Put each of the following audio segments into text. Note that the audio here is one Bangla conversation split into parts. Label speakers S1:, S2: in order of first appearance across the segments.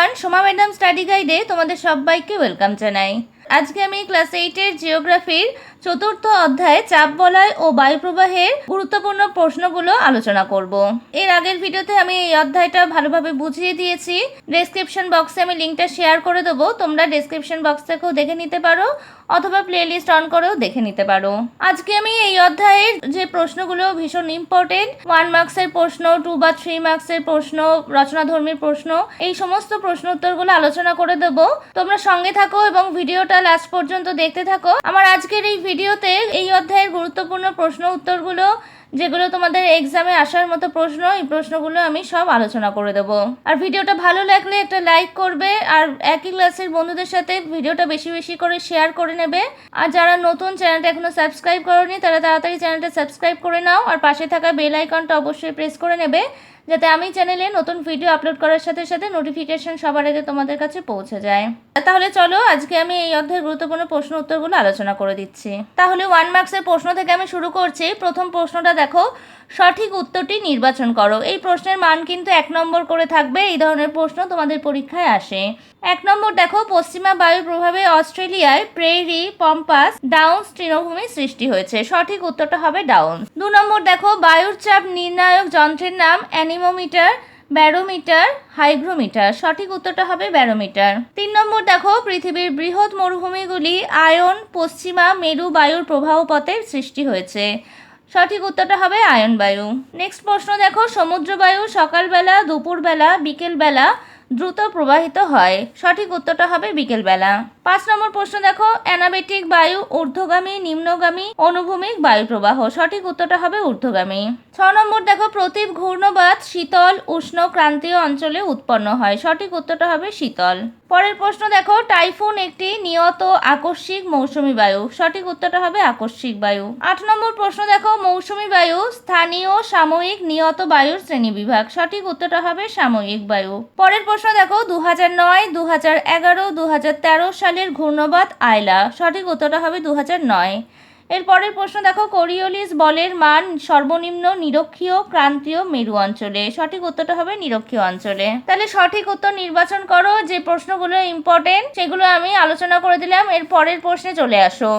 S1: এভরিওয়ান, সোমা ম্যাডাম স্টাডি গাইডে তোমাদের সবাইকে ওয়েলকাম জানাই। আজকে আমি ক্লাস 8-এর জিওগ্রাফির চতুর্থ অধ্যায়ে চাপ বলয় ও বায়ুপ্রবাহের গুরুত্বপূর্ণ প্রশ্নগুলো আলোচনা করব। এর আগের ভিডিওতে আমি এই অধ্যায়টা ভালোভাবে বুঝিয়ে দিয়েছি। ডেসক্রিপশন বক্সে আমি লিঙ্কটা শেয়ার করে দেবো, তোমরা ডেসক্রিপশন বক্স থেকেও দেখে নিতে পারো অথবা প্লেলিস্ট অন করেও দেখে নিতে পারো। আজকে আমি এই অধ্যায়ের যে প্রশ্নগুলো ভীষণ ইম্পর্টেন্ট, 1 মার্কসের প্রশ্ন, 2 বা 3 মার্কসের প্রশ্ন, রচনাধর্মী প্রশ্ন, এই সমস্ত প্রশ্ন উত্তরগুলো আলোচনা করে দেবো। তোমরা সঙ্গে থাকো এবং ভিডিওটা লাস্ট পর্যন্ত দেখতে থাকো। আমার আজকের এই ভিডিওতে এই অধ্যায়ের গুরুত্বপূর্ণ প্রশ্ন উত্তরগুলো, যেগুলো তোমাদের এক্সামে আসার মতো প্রশ্ন, এই প্রশ্নগুলো আমি সব আলোচনা করে দেবো। আর ভিডিওটা ভালো লাগলে একটা লাইক করবে, আর একই ক্লাসের বন্ধুদের সাথে ভিডিওটা বেশি বেশি করে শেয়ার করে নেবে। আর যারা নতুন, চ্যানেলটা এখনো সাবস্ক্রাইব করোনি, তারা তাড়াতাড়ি চ্যানেলটা সাবস্ক্রাইব করে নাও, আর পাশে থাকা বেল আইকনটা অবশ্যই প্রেস করে নেবে, যাতে আমি চ্যানেলে নতুন ভিডিও আপলোড করার সাথে সাথে নোটিফিকেশন সবার আগে তোমাদের কাছে পৌঁছে যায়। তাহলে চলো আজকে আমি এই অধ্যায়ের গুরুত্বপূর্ণ প্রশ্ন উত্তরগুলো আলোচনা করে দিচ্ছি। তাহলে 1 মার্কসের প্রশ্ন থেকে আমি শুরু করছি। প্রথম প্রশ্নটা দেখো, সঠিক উত্তরটি নির্বাচন করো। এই প্রশ্নের মান কিন্তু 1 নম্বর করে থাকবে। এই ধরনের প্রশ্ন তোমাদের পরীক্ষায় আসে। 1 নম্বর দেখো, পশ্চিমা বায়ুর প্রভাবে অস্ট্রেলিয়ায় প্রেরি, পম্পাস, ডাউন্স তৃণভূমি সৃষ্টি হয়েছে। সঠিক উত্তরটা হবে ডাউন্স। 2 নম্বর দেখো, বায়ুর চাপ নির্ণায়ক যন্ত্রের নাম অ্যানিমোমিটার, ব্যারোমিটার, হাইগ্রোমিটার। সঠিক উত্তরটা হবে ব্যারোমিটার। 3 নম্বর দেখো, পৃথিবীর বৃহৎ মরুভূমিগুলি আয়ন পশ্চিমা মেরু বায়ুর প্রবাহ পথের সৃষ্টি হয়েছে। সঠিক উত্তরটা হবে আয়ন বায়ু। নেক্সট প্রশ্ন দেখো, সমুদ্র বায়ু সকালবেলা, দুপুরবেলা, বিকেলবেলা দ্রুত প্রবাহিত হয়। সঠিক উত্তরটা হবে বিকেলবেলা। 5 নম্বর প্রশ্ন দেখো, অ্যানাবেটিক বায়ু ঊর্ধ্বগামী, নিম্নগামী, অনুভূমিক বায়ু প্রবাহ। সঠিক উত্তরটা হবে ঊর্ধ্বগামী। 6 নম্বর দেখো, প্রতীপ ঘূর্ণবাত শীতল উষ্ণ ক্রান্তীয় অঞ্চলে উৎপন্ন হয়। সঠিক উত্তরটা হবে শীতল। পরের প্রশ্ন দেখো, টাইফুন একটি নিয়ত আকস্মিক মৌসুমী বায়ু। সঠিক উত্তরটা হবে আকস্মিক বায়ু। 8 নম্বর প্রশ্ন দেখো, মৌসুমী বায়ু স্থানীয়, সাময়িক, নিয়ত বায়ুর শ্রেণীবিভাগ। সঠিক উত্তরটা হবে সাময়িক বায়ু। পরের প্রশ্ন দেখো, 2009, 2011, 2013 সালের ঘূর্ণবাত আয়লা। সঠিক উত্তরটা হবে 2009। এর পরের প্রশ্ন দেখো, কোরিওলিস বলের মান সর্বনিম্ন নিরক্ষীয় ক্রান্তীয় মেরু অঞ্চলে। সঠিক উত্তরটা হবে নিরক্ষীয় অঞ্চলে। তাহলে সঠিক উত্তর নির্বাচন করো। যে প্রশ্নগুলো ইম্পর্টেন্ট সেগুলো আমি আলোচনা করে দিলাম। এর পরের প্রশ্নে চলে আসো।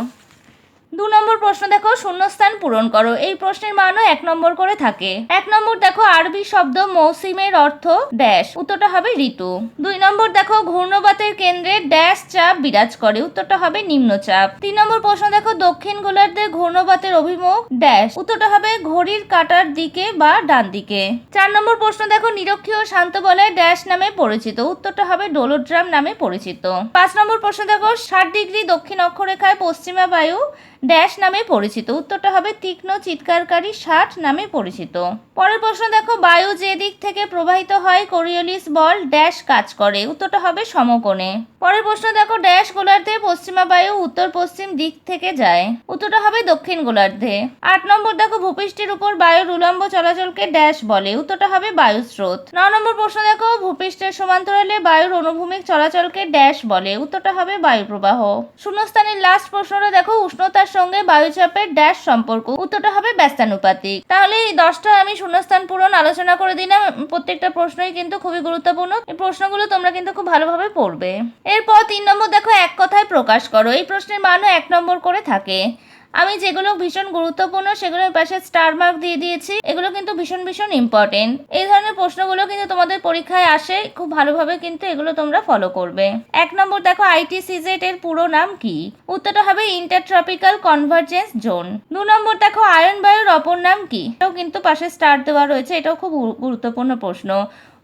S1: 2 নম্বর প্রশ্ন দেখো, শূন্যস্থান পূরণ করো। এই প্রশ্নের মানও 1 নম্বর করে থাকে। 1 নম্বর দেখো, আরবি শব্দ মৌসিমের অর্থ ড্যাশ। উত্তরটা হবে ঋতু। 2 নম্বর দেখো, ঘূর্ণবাতের কেন্দ্রে ড্যাশ চাপ বিরাজ করে। উত্তরটা হবে নিম্নচাপ। 3 নম্বর প্রশ্ন দেখো, দক্ষিণ গোলার্ধে ঘূর্ণবাতের অভিমুখ ড্যাশ। উত্তরটা হবে ঘড়ির কাঁটার দিকে বা ডান দিকে। 4 নম্বর প্রশ্ন দেখো, নিরক্ষীয় শান্ত বলয় ড্যাশ নামে পরিচিত। উত্তরটা হবে ডোলোড্রাম নামে পরিচিত। 5 নম্বর প্রশ্ন দেখো, 60 ডিগ্রি দক্ষিণ অক্ষরেখায় পশ্চিমা বায়ু ড্যাশ নামে পরিচিত। উত্তরটা হবে তীক্ষ্ণ চিৎকারকারী 60 নামে পরিচিত। পরের প্রশ্ন দেখো, বায়ু যে দিক থেকে প্রবাহিত হয় কোরিওলিস বল ড্যাশ কাজ করে। উত্তরটা হবে সমকোণে। পরের প্রশ্ন দেখো, ড্যাশ গোলার্ধে পশ্চিমা বায়ু উত্তর পশ্চিম দিক থেকে যায়। উত্তরটা হবে দক্ষিণ গোলার্ধে। 8 নম্বর দেখো, ভূপৃষ্ঠের উপর বায়ুর উলম্ব চলাচলকে ড্যাশ বলে। উত্তরটা হবে বায়ুস্রোত। 9 নম্বর প্রশ্ন দেখো, ভূপৃষ্ঠের সমান্তরালে বায়ুর অনুভূমিক চলাচলকে ড্যাশ বলে। উত্তরটা হবে বায়ুপ্রবাহ। শূন্যস্থানের লাস্ট প্রশ্নটা দেখো, উষ্ণতার সঙ্গে বায়ুচাপের ড্যাশ সম্পর্ক। উত্তরটা হবে ব্যস্তানুপাতিক। তাহলে এই 10টা আমি শূন্যস্থান পূরণ আলোচনা করে দিলাম। প্রত্যেকটা প্রশ্নই কিন্তু খুবই গুরুত্বপূর্ণ। এই প্রশ্নগুলো তোমরা কিন্তু খুব ভালোভাবে পড়বে। এরপর 3 নম্বর দেখো, এক কথায় প্রকাশ করো। এই প্রশ্নের মানও 1 নম্বর করে থাকে। আমি যেগুলো ভীষণ গুরুত্বপূর্ণ সেগুলোর পাশে স্টার মার্ক দিয়ে দিয়েছি। এগুলো কিন্তু ভীষণ ভীষণ ইম্পর্টেন্ট। এই ধরনের প্রশ্নগুলো কিন্তু তোমাদের পরীক্ষায় আসে। খুব ভালোভাবে কিন্তু এগুলো তোমরা ফলো করবে। 1 নম্বর দেখো, ITCZ এর পুরো নাম কি? উত্তরটা হবে ইন্টারট্রপিক্যাল কনভার্জেন্স জোন। 2 নম্বর দেখো, আয়ন বায়ুর অপর নাম কি? এটাও কিন্তু পাশে স্টার দেওয়া রয়েছে। এটাও খুব গুরুত্বপূর্ণ প্রশ্ন।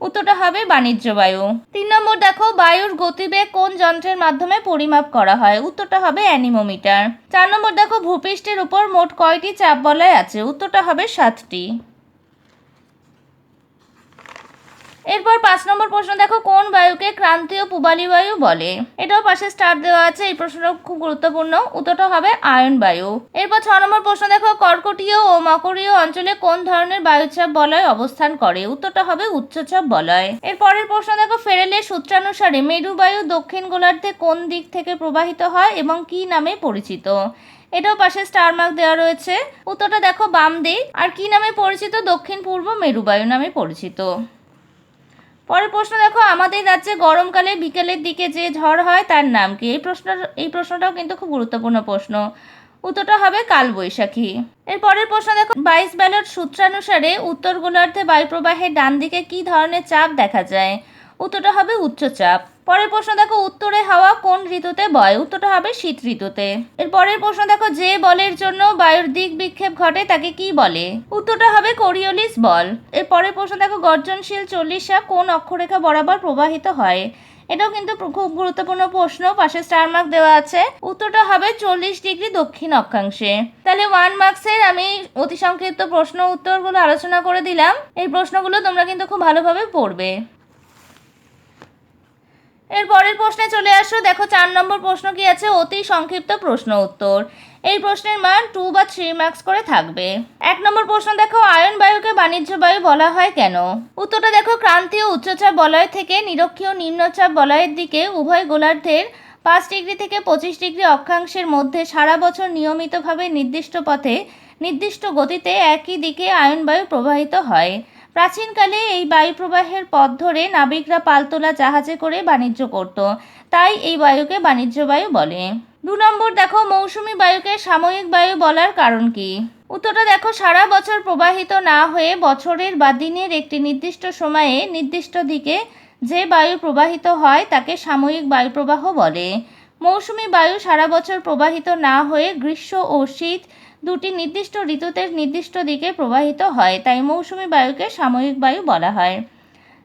S1: উত্তরটা হবে বাণিজ্য বায়ু। 3 নম্বর দেখো, বায়ুর গতিবেগ কোন যন্ত্রের মাধ্যমে পরিমাপ করা হয়? উত্তরটা হবে অ্যানিমোমিটার। 4 নম্বর দেখো, ভূপৃষ্ঠের উপর মোট কয়টি চাপ বলয় আছে? উত্তরটা হবে 7টি। এরপর 5 নম্বর প্রশ্ন দেখো, কোন বায়ুকে ক্রান্তীয় পূবালী বায়ু বলে? এটাও পাশে স্টার দেওয়া আছে। এই প্রশ্নটা খুব গুরুত্বপূর্ণ। উত্তরটা হবে আয়ন বায়ু। এরপর 6 নম্বর প্রশ্ন দেখো, কর্কটীয় ও মকরীয় অঞ্চলে কোন ধরনের বায়ুচাপ বলয় অবস্থান করে? উত্তরটা হবে উচ্চচাপ বলয়। এর পরের প্রশ্ন দেখো, ফেরেলের সূত্রানুসারে মেরু বায়ু দক্ষিণ গোলার্ধে কোন দিক থেকে প্রবাহিত হয় এবং কি নামে পরিচিত? এটাও পাশে স্টার মার্ক দেওয়া রয়েছে। উত্তরটা দেখো বাম দিক। আর কি নামে পরিচিত? দক্ষিণ পূর্ব মেরু বায়ু নামে পরিচিত। পরের প্রশ্ন দেখো, আমাদের রাজ্যে গরমকালে বিকেলের দিকে যে ঝড় হয় তার নাম কি? এই প্রশ্নটাও কিন্তু খুব গুরুত্বপূর্ণ প্রশ্ন। উত্তরটা হবে কালবৈশাখী। এর পরের প্রশ্ন দেখো, 22 ব্যালট সূত্রানুসারে উত্তর গোলার্ধে বায়ুপ্রবাহের ডান দিকে কি ধরনের চাপ দেখা যায়? উত্তরটা হবে উচ্চচাপ। পরের প্রশ্ন দেখো, উত্তরে হাওয়া কোন ঋতুতে বয়? উত্তরটা হবে শীত ঋতুতে। এর পরের প্রশ্ন দেখো, যে বলের জন্য বায়ুর দিক বিক্ষেপ ঘটে তাকে কি বলে? উত্তরটা হবে কোরিওলিস বল। এর পরের প্রশ্ন দেখো, গর্জনশীল 40 কোন অক্ষরেখা বরাবর প্রবাহিত হয়? এটাও কিন্তু খুব গুরুত্বপূর্ণ প্রশ্ন, পাশে স্টার মার্ক দেওয়া আছে। উত্তরটা হবে 40 ডিগ্রি দক্ষিণ অক্ষাংশে। তাহলে 1 মার্কসের আমি অতি সংক্ষিপ্ত প্রশ্ন উত্তরগুলো আলোচনা করে দিলাম। এই প্রশ্নগুলো তোমরা কিন্তু খুব ভালোভাবে পড়বে। এর পরের প্রশ্নে চলে আসো। দেখো 4 নম্বর প্রশ্ন কি আছে, অতি সংক্ষিপ্ত প্রশ্ন উত্তর। এই প্রশ্নের মান 2 বা 3 মার্কস করে থাকবে। 1 নম্বর প্রশ্ন দেখো, আয়ন বায়ুকে বাণিজ্য বায়ু বলা হয় কেন? উত্তরটা দেখো, ক্রান্তীয় উচ্চচাপ বলয় থেকে নিরক্ষীয় নিম্নচাপ বলয়ের দিকে উভয় গোলার্ধের 5 ডিগ্রি থেকে 25 ডিগ্রি অক্ষাংশের মধ্যে সারা বছর নিয়মিতভাবে নির্দিষ্ট পথে নির্দিষ্ট গতিতে একই দিকে আয়ন বায়ু প্রবাহিত হয়। প্রাচীনকালে এই বায়ু প্রবাহের পথ ধরে নাবিকরা পালতোলা জাহাজে করে বাণিজ্য করত, তাই এই বায়ুকে বাণিজ্য বায়ু বলে। 2 নম্বর দেখো, মৌসুমী বায়ুকে সাময়িক বায়ু বলার কারণ কি? উত্তরটা দেখো, সারা বছর প্রবাহিত না হয়ে বছরের বা দিনের একটি নির্দিষ্ট সময়ে নির্দিষ্ট দিকে যে বায়ু প্রবাহিত হয় তাকে সাময়িক বায়ু প্রবাহ বলে। মৌসুমী বায়ু সারা বছর প্রবাহিত না হয়ে গ্রীষ্ম ও শীত দুটি নির্দিষ্ট ঋতুতে নির্দিষ্ট দিকে প্রবাহিত হয়, তাই মৌসুমী বায়ুকে সাময়িক বায়ু বলা হয়।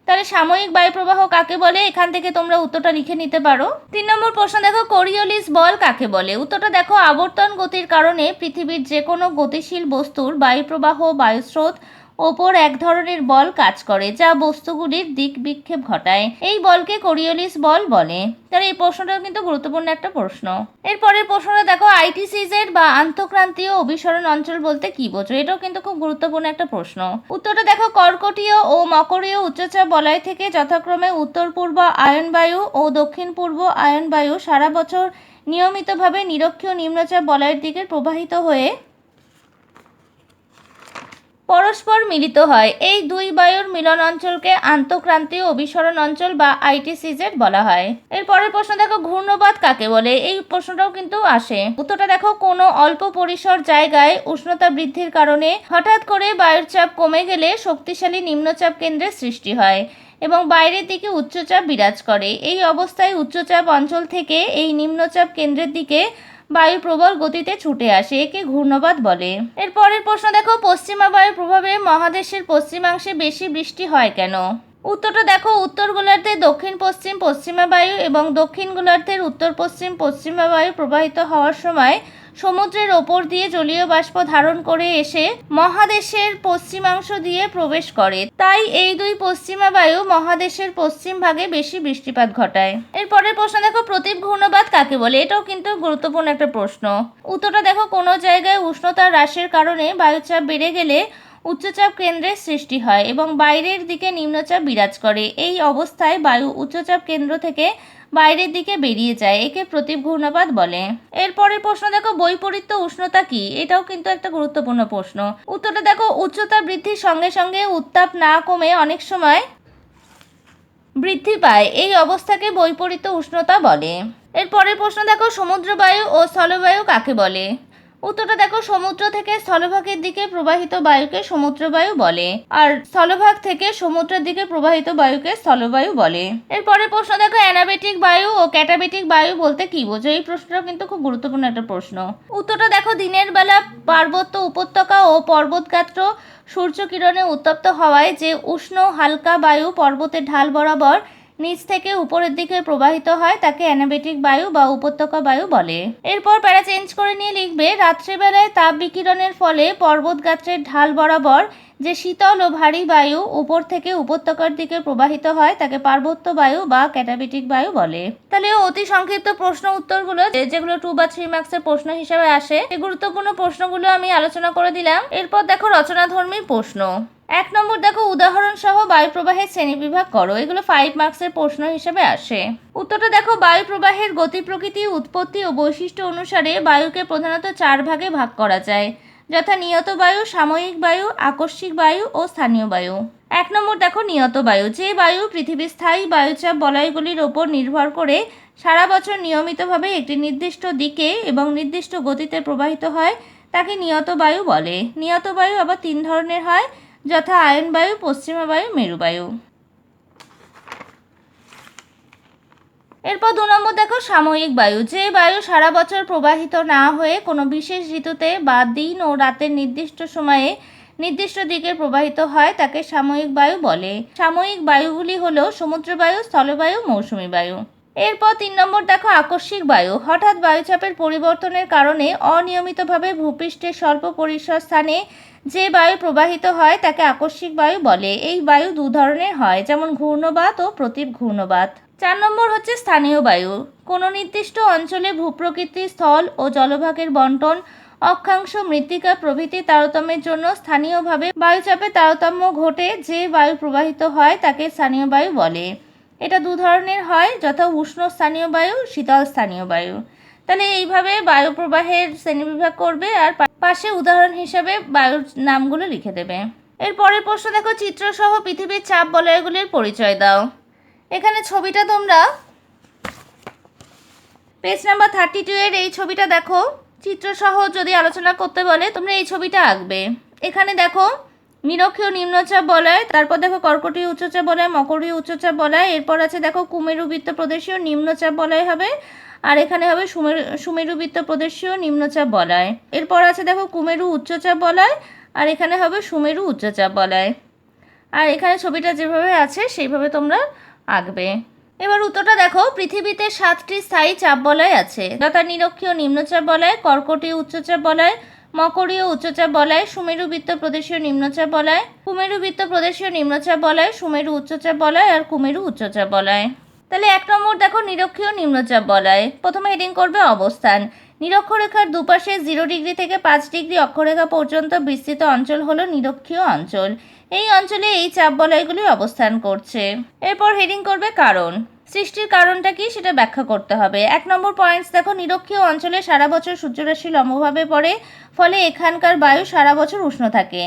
S1: তাহলে সাময়িক বায়ু প্রবাহ কাকে বলে? এখান থেকে তোমরা উত্তরটা লিখে নিতে পারো। 3 নম্বর প্রশ্ন দেখো, কোরিওলিস বল কাকে বলে? উত্তরটা দেখো, আবর্তন গতির কারণে পৃথিবীর যে কোনো গতিশীল বস্তুর বায়ু প্রবাহ বায়ুস্রোত ওপর এক ধরনের বল কাজ করে, যা বস্তুগুলির দিক বিক্ষেপ ঘটায়। এই বলকে কোরিওলিস বল বলে। তাহলে এই প্রশ্নটাও কিন্তু গুরুত্বপূর্ণ একটা প্রশ্ন। এরপরের প্রশ্নটা দেখো, আইটিসিজেড বা আন্তঃক্রান্তীয় অভিসরণ অঞ্চল বলতে কি বোঝো? এটাও কিন্তু খুব গুরুত্বপূর্ণ একটা প্রশ্ন। উত্তরটা দেখো, কর্কটীয় ও মকরীয় উচ্চচাপ বলয় থেকে যথাক্রমে উত্তর পূর্ব আয়ন বায়ু ও দক্ষিণ পূর্ব আয়ন বায়ু সারা বছর নিয়মিতভাবে নিরক্ষীয় নিম্নচাপ বলয়ের দিকে প্রবাহিত হয়ে পরস্পর মিলিত হয়। এই দুই বায়ুর মিলন অঞ্চলকে আন্তঃক্রান্তীয় অভিসরণ অঞ্চল বা আইটিসিজেড বলা হয়। এর পরের প্রশ্ন দেখো, ঘূর্ণবাত কাকে বলে? এই প্রশ্নটাও কিন্তু আসে। উত্তরটা দেখো, কোনো অল্প পরিসর জায়গায় উষ্ণতা বৃদ্ধির কারণে হঠাৎ করে বায়ুর চাপ কমে গেলে শক্তিশালী নিম্নচাপ কেন্দ্রের সৃষ্টি হয় এবং বাইরের দিকে উচ্চচাপ বিরাজ করে। এই অবস্থায় উচ্চচাপ অঞ্চল থেকে এই নিম্নচাপ কেন্দ্রের দিকে বায়ু প্রবল গতিতে ছুটে আসে, একে ঘূর্ণবাত বলে। এর পরের প্রশ্ন দেখো, পশ্চিমা বায়ুর প্রভাবে মহাদেশের পশ্চিমাংশে বেশি বৃষ্টি হয় কেন? উত্তরটা দেখো, উত্তর গোলার্ধের দক্ষিণ পশ্চিম পশ্চিমা বায়ু এবং দক্ষিণ গোলার্ধের উত্তর পশ্চিম পশ্চিমা বায়ু প্রবাহিত হওয়ার সময় সমুদ্রের ওপর দিয়ে জলীয় বাষ্প ধারণ করে এসে মহাদেশের পশ্চিমাংশ দিয়ে প্রবেশ করে, তাই এই দুই পশ্চিমা বায়ু মহাদেশের পশ্চিম ভাগে বেশি বৃষ্টিপাত ঘটায়। এরপরের প্রশ্ন দেখো, প্রতীপ ঘূর্ণবাত কাকে বলে? এটাও কিন্তু গুরুত্বপূর্ণ একটা প্রশ্ন। উত্তরটা দেখো, কোনো জায়গায় উষ্ণতা হ্রাসের কারণে বায়ুচাপ বেড়ে গেলে উচ্চচাপ কেন্দ্রের সৃষ্টি হয় এবং বাইরের দিকে নিম্নচাপ বিরাজ করে। এই অবস্থায় বায়ু উচ্চচাপ কেন্দ্র থেকে বাইরের দিকে বেরিয়ে যায়, একে প্রতীপ ঘূর্ণবাত বলে। এরপরের প্রশ্ন দেখো, বৈপরীত্য উষ্ণতা কি? এটাও কিন্তু একটা গুরুত্বপূর্ণ প্রশ্ন। উত্তরটা দেখো, উচ্চতা বৃদ্ধির সঙ্গে সঙ্গে উত্তাপ না কমে অনেক সময় বৃদ্ধি পায়, এই অবস্থাকে বৈপরীত্য উষ্ণতা বলে। এরপরের প্রশ্ন দেখো, সমুদ্রবায়ু ও স্থলবায়ু কাকে বলে? উত্তরটা দেখো, সমুদ্র থেকে স্থলভাগের দিকে প্রবাহিত বায়ুকে সমুদ্রবায়ু বলে আর স্থলভাগ থেকে সমুদ্রের দিকে প্রবাহিত বায়ুকে স্থলবায়ু বলে। এরপরে প্রশ্ন দেখো, অ্যানাবেটিক বায়ু ও ক্যাটাবেটিক বায়ু বলতে কি বোঝো? এই প্রশ্নটাও কিন্তু খুব গুরুত্বপূর্ণ একটা প্রশ্ন। উত্তরটা দেখো, দিনের বেলা পার্বত্য উপত্যকা ও পর্বতগাত্র সূর্যকিরণে উত্তপ্ত হওয়ায় যে উষ্ণ হালকা বায়ু পর্বতের ঢাল বরাবর নিচ থেকে উপরের দিকে প্রবাহিত হয় তাকে অ্যানাবেটিক বায়ু বা উপত্যকা বায়ু বলে। এরপর প্যারা চেঞ্জ করে নিয়ে লিখবে, রাত্রেবেলায় তাপ বিকিরণের ফলে পর্বতগাত্রের ঢাল বরাবর যে শীতল ও ভারী বায়ু উপর থেকে উপত্যকার দিকে প্রবাহিত হয় তাকে পার্বত্য বায়ু বা ক্যাটাবেটিক বায়ু বলে। তাহলে অতি সংক্ষিপ্ত প্রশ্ন উত্তরগুলো যেগুলো 2 বা 3 মার্কসের প্রশ্ন হিসেবে আসে, এই গুরুত্বপূর্ণ প্রশ্নগুলো আমি আলোচনা করে দিলাম। এরপর দেখো রচনাধর্মী প্রশ্ন। 1 নম্বর দেখো, উদাহরণ সহ বায়ু প্রবাহের শ্রেণীবিভাগ করো। এগুলো 5 মার্কসের প্রশ্ন হিসেবে আসে। উত্তরটা দেখো, বায়ু প্রবাহের গতি প্রকৃতি উৎপত্তি ও বৈশিষ্ট্য অনুসারে বায়ুকে প্রধানত 4 ভাগে ভাগ করা যায়। যথা নিয়ত বায়ু, সাময়িক বায়ু, আকস্মিক বায়ু ও স্থানীয় বায়ু। 1 নম্বর দেখো নিয়ত বায়ু। যে বায়ু পৃথিবীর স্থায়ী বায়ুচাপ বলয়গুলির ওপর নির্ভর করে সারা বছর নিয়মিতভাবে একটি নির্দিষ্ট দিকে এবং নির্দিষ্ট গতিতে প্রবাহিত হয় তাকে নিয়ত বায়ু বলে। নিয়ত বায়ু আবার 3 ধরনের হয়, যথা আয়ন বায়ু, পশ্চিমা বায়ু, মেরু বায়ু। এরপর 2 নম্বর দেখো সাময়িক বায়ু। যে বায়ু সারা বছর প্রবাহিত না হয়ে কোনো বিশেষ ঋতুতে বা দিন ও রাতের নির্দিষ্ট সময়ে নির্দিষ্ট দিকে প্রবাহিত হয় তাকে সাময়িক বায়ু বলে। সাময়িক বায়ুগুলি হলো সমুদ্র বায়ু, স্থলবায়ু, মৌসুমী বায়ু। এরপর 3 নম্বর দেখো আকস্মিক বায়ু। হঠাৎ বায়ুচাপের পরিবর্তনের কারণে অনিয়মিতভাবে ভূপৃষ্ঠের স্বল্প পরিসর স্থানে যে বায়ু প্রবাহিত হয় তাকে আকস্মিক বায়ু বলে। এই বায়ু 2 ধরনের হয়, যেমন ঘূর্ণবাত ও প্রতীপ ঘূর্ণবাত। 4 নম্বর হচ্ছে স্থানীয় বায়ু। কোনো নির্দিষ্ট অঞ্চলে ভূপ্রকৃতি, স্থল ও জলভাগের বন্টন, অক্ষাংশ, মৃত্তিকা প্রভৃতি তারতম্যের জন্য স্থানীয়ভাবে বায়ুচাপে তারতম্য ঘটে যে বায়ু প্রবাহিত হয় তাকে স্থানীয় বায়ু বলে। এটা 2 ধরনের হয়, যথা উষ্ণ স্থানীয় বায়ু, শীতল স্থানীয় বায়ু। তাহলে এইভাবে বায়ু প্রবাহের শ্রেণীবিভাগ করবে আর পাশে উদাহরণ হিসাবে বায়ুর নামগুলো লিখে দেবে। এর পরের প্রশ্ন দেখো চিত্রসহ পৃথিবীর চাপ বলয়গুলির পরিচয় দাও। এখানে ছবিটা তোমরা পেজ নাম্বার 32 এর এই ছবিটা দেখো। চিত্রসহ যদি আলোচনা করতে বলে তোমরা এই ছবিটা আঁকবে। এখানে দেখো নিরক্ষীয় নিম্নচাপ বলয়, তারপর দেখো কর্কটীয় উচ্চচাপ বলয়, মকরীয় উচ্চচাপ বলয়, এরপর আছে দেখো কুমেরু বৃত্ত প্রদেশীয় নিম্নচাপ বলয় হবে, আর এখানে হবে সুমেরু বৃত্ত প্রদেশীয় নিম্নচাপ বলয়। এরপর আছে দেখো কুমেরু উচ্চচাপ বলয়, আর এখানে হবে সুমেরু উচ্চচাপ বলয়। আর এখানে ছবিটা যেভাবে আছে সেইভাবে তোমরা আঁকবে। এবার উত্তরটা দেখো, পৃথিবীতে 7টি স্থায়ী চাপ বলয় আছে, যথা নিরক্ষীয় নিম্নচাপ বলয়, কর্কটীয় উচ্চচাপ বলয়, মকরীয় উচ্চচাপ বলয়, সুমেরু বৃত্ত প্রদেশীয় নিম্নচাপ বলয়, কুমেরু বৃত্ত প্রদেশীয় নিম্নচাপ বলয়, সুমেরু উচ্চচাপ বলয় আর কুমেরু উচ্চচাপ বলয়। তাহলে 1 নম্বর দেখো নিরক্ষীয় নিম্নচাপ বলয়। প্রথমে হেডিং করবে অবস্থান। নিরক্ষরেখার দুপাশে 0 ডিগ্রি থেকে 5 ডিগ্রি অক্ষরেখা পর্যন্ত বিস্তৃত অঞ্চল হলো নিরক্ষীয় অঞ্চল। এই অঞ্চলে এই চাপ বলয়গুলি অবস্থান করছে। এরপর হেডিং করবে কারণ। সৃষ্টির কারণটা কি সেটা ব্যাখ্যা করতে হবে। 1 নম্বর পয়েন্টস দেখো, নিরক্ষীয় অঞ্চলে সারা বছর সূর্যরশ্মি লম্বভাবে পড়ে, ফলে এখানকার বায়ু সারা বছর উষ্ণ থাকে।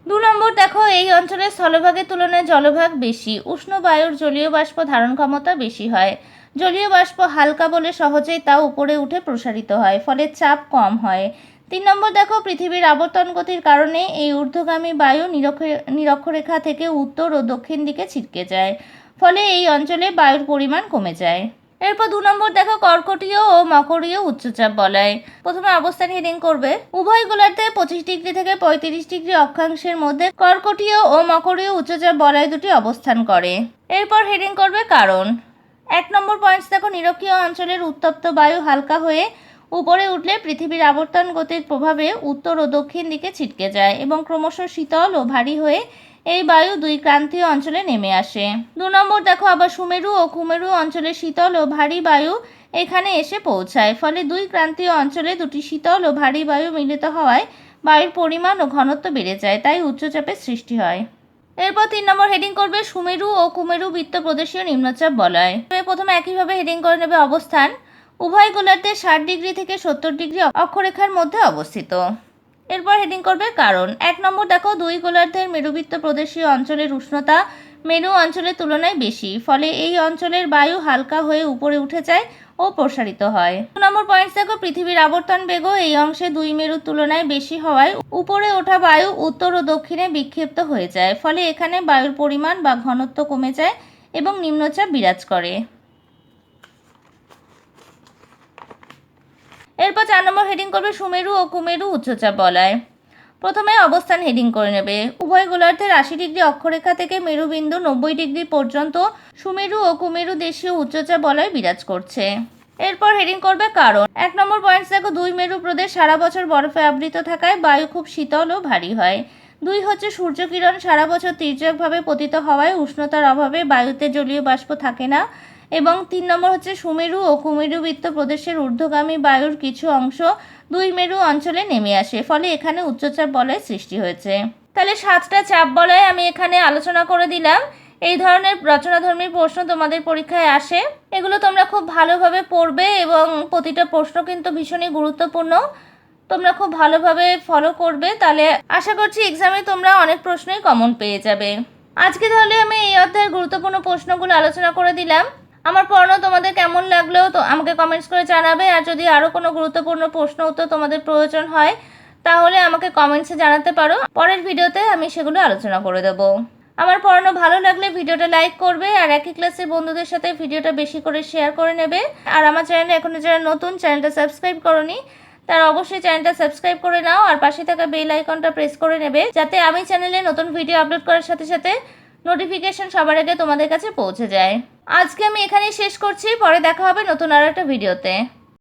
S1: 2 নম্বর দেখো, এই অঞ্চলে স্থলভাগের তুলনায় জলভাগ বেশি, উষ্ণ বায়ুর জলীয় বাষ্প ধারণ ক্ষমতা বেশি হয়। জলীয় বাষ্প হালকা বলে সহজেই তা উপরে উঠে প্রসারিত হয়, ফলে চাপ কম হয়। 3 নম্বর দেখো, পৃথিবীর আবর্তন গতির কারণে এই ঊর্ধ্বগামী বায়ু নিরক্ষরেখা থেকে উত্তর ও দক্ষিণ দিকে ছিটকে যায়, ফলে এই অঞ্চলে বায়ুর পরিমাণ কমে যায়। এরপর 2 নম্বর দেখো কর্কটীয় ও মকরীয় উচ্চচাপ বলয়। প্রথমে অবস্থান হেডিং করবে। উভয় গোলার্ধে 25 ডিগ্রি থেকে 35 ডিগ্রি অক্ষাংশের মধ্যে কর্কটীয় ও মকরীয় উচ্চচাপ বলয় দুটি অবস্থান করে। এরপর হেডিং করবে কারণ। 1 নম্বর পয়েন্টস দেখো, নিরক্ষীয় অঞ্চলের উত্তপ্ত বায়ু হালকা হয়ে উপরে উঠলে পৃথিবীর আবর্তন গতির প্রভাবে উত্তর ও দক্ষিণ দিকে ছিটকে যায় এবং ক্রমশ শীতল ও ভারী হয়ে এই বায়ু 2 ক্রান্তীয় অঞ্চলে নেমে আসে। 2 নম্বর দেখো আবার সুমেরু ও কুমেরু অঞ্চলে শীতল ও ভারী বায়ু এখানে এসে পৌঁছায়, ফলে 2 ক্রান্তীয় অঞ্চলে দুটি শীতল ও ভারী বায়ু মিলিত হওয়ায় বায়ুর পরিমাণ ও ঘনত্ব বেড়ে যায়, তাই উচ্চচাপের সৃষ্টি হয়। এরপর 3 নম্বর হেডিং করবে সুমেরু ও কুমেরু বৃত্ত প্রদেশীয় নিম্নচাপ বলয়। প্রথমে একইভাবে হেডিং করে নেবে অবস্থান। উভয় গোলার্ধে 60 ডিগ্রি থেকে 70 ডিগ্রি অক্ষরেখার মধ্যে অবস্থিত। এরপর হেডিং করবে কারণ। 1 নম্বর দেখো, 2 গোলার্ধের মেরুবৃত্ত প্রদেশীয় অঞ্চলের উষ্ণতা মেরু অঞ্চলের তুলনায় বেশি, ফলে এই অঞ্চলের বায়ু হালকা হয়ে উপরে উঠে যায় ও প্রসারিত হয়। 2 নম্বর পয়েন্টস দেখো, পৃথিবীর আবর্তন বেগও এই অংশে 2 মেরুর তুলনায় বেশি হওয়ায় উপরে ওঠা বায়ু উত্তর ও দক্ষিণে বিক্ষিপ্ত হয়ে যায়, ফলে এখানে বায়ুর পরিমাণ বা ঘনত্ব কমে যায় এবং নিম্নচাপ বিরাজ করে। এরপর 4 নম্বর হেডিং করবে সুমেরু ও কুমেরু উচ্চচাপ বলয়। প্রথমে অবস্থান হেডিং করে নেবে। উভয় গোলার্ধের 80 ডিগ্রি অক্ষরেখা থেকে মেরুবিন্দু 90 ডিগ্রি পর্যন্ত সুমেরু ও কুমেরু দেশীয় উচ্চচাপ বলয় বিরাজ করছে। এরপর হেডিং করবে কারণ। 1 নম্বর পয়েন্টস দেখো, 2 মেরু প্রদেশ সারা বছর বরফে আবৃত থাকায় বায়ু খুব শীতল ও ভারী হয়। 2 হচ্ছে সূর্যকিরণ সারা বছর তির্যকভাবে পতিত হওয়ায় উষ্ণতার অভাবে বায়ুতে জলীয় বাষ্প থাকে না। এবং 3 নম্বর হচ্ছে সুমেরু ও কুমেরু বৃত্ত প্রদেশের ঊর্ধ্বগামী বায়ুর কিছু অংশ 2 মেরু অঞ্চলে নেমে আসে, ফলে এখানে উচ্চচাপ বলয় সৃষ্টি হয়েছে। তাহলে 7টা চাপ বলয় আমি এখানে আলোচনা করে দিলাম। এই ধরনের রচনাধর্মী প্রশ্ন তোমাদের পরীক্ষায় আসে। এগুলো তোমরা খুব ভালোভাবে পড়বে এবং প্রতিটা প্রশ্ন কিন্তু ভীষণই গুরুত্বপূর্ণ। তোমরা খুব ভালোভাবে ফলো করবে, তাহলে আশা করছি এক্সামে তোমরা অনেক প্রশ্নই কমন পেয়ে যাবে। আজকে তাহলে আমি এই অধ্যায়ের গুরুত্বপূর্ণ প্রশ্নগুলো আলোচনা করে দিলাম। আমার পড়ানো তোমাদের কেমন লাগলো তো আমাকে কমেন্টস করে জানাবে। আর যদি আরও কোনো গুরুত্বপূর্ণ প্রশ্ন উত্তর তোমাদের প্রয়োজন হয় তাহলে আমাকে কমেন্টসে জানাতে পারো। পরের ভিডিওতে আমি সেগুলো আলোচনা করে দেবো। আমার পড়ানো ভালো লাগলে ভিডিওটা লাইক করবে আর একই ক্লাসের বন্ধুদের সাথে ভিডিওটা বেশি করে শেয়ার করে নেবে। আর আমার চ্যানেলে এখনও যারা নতুন, চ্যানেলটা সাবস্ক্রাইব করোনি তারা অবশ্যই চ্যানেলটা সাবস্ক্রাইব করে নাও আর পাশে থাকা বেল আইকনটা প্রেস করে নেবে, যাতে আমি চ্যানেলে নতুন ভিডিও আপলোড করার সাথে সাথে নোটিফিকেশন সবার আগে তোমাদের কাছে পৌঁছে যায়। আজকে আমি এখানেই শেষ করছি, পরে দেখা হবে নতুন আর একটা ভিডিওতে।